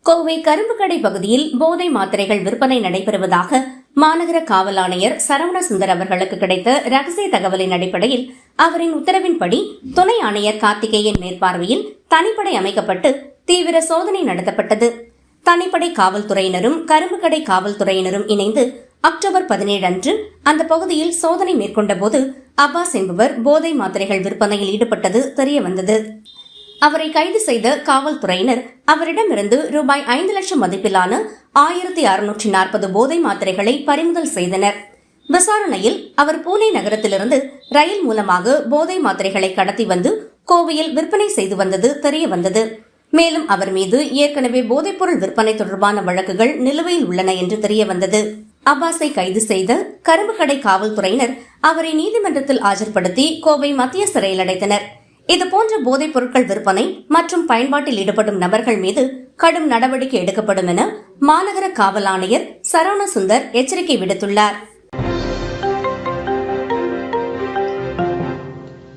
கோவை கரும்புக்கடை பகுதியில் போதை மாத்திரைகள் விற்பனை நடைபெறுவதாக மாநகர காவல் ஆணையர் சரவண சுந்தர் அவர்களுக்கு கிடைத்த ரகசிய தகவலின் அடிப்படையில் அவரின் உத்தரவின்படி துணை ஆணையர் கார்த்திகேயன் மேற்பார்வையில் தனிப்படை அமைக்கப்பட்டு தீவிர சோதனை நடத்தப்பட்டது. தனிப்படை காவல்துறையினரும் கரும்புக்கடை காவல்துறையினரும் இணைந்து அக்டோபர் 17 அன்று அந்த பகுதியில் சோதனை மேற்கொண்டபோது அப்பாஸ் என்பவர் போதை மாத்திரைகள் விற்பனையில் ஈடுபட்டது தெரியவந்தது. அவரை கைது செய்த காவல்துறையினர் அவரிடமிருந்து ரூபாய் 5 லட்சம் மதிப்பிலான 1640 போதை மாத்திரைகளை பறிமுதல் செய்தனர். விசாரணையில் அவர் பூனே நகரத்திலிருந்து ரயில் மூலமாக போதை மாத்திரைகளை கடத்தி வந்து கோவையில் விற்பனை செய்து வந்தது தெரியவந்தது. மேலும் அவர் மீது ஏற்கனவே போதைப்பொருள் விற்பனை தொடர்பான வழக்குகள் நிலுவையில் உள்ளன என்று தெரியவந்தது. அப்பாஸை கைது செய்த கரும்புக்கடை காவல்துறையினர் அவரை நீதிமன்றத்தில் ஆஜர்படுத்தி கோவை மத்திய சிறையில் அடைத்தனர். இதுபோன்ற போதைப் பொருட்கள் விற்பனை மற்றும் பயன்பாட்டில் ஈடுபடும் நபர்கள் மீது கடும் நடவடிக்கை எடுக்கப்படும் என மாநகர காவல் ஆணையர் சரவண சுந்தர் எச்சரிக்கை விடுத்துள்ளார்.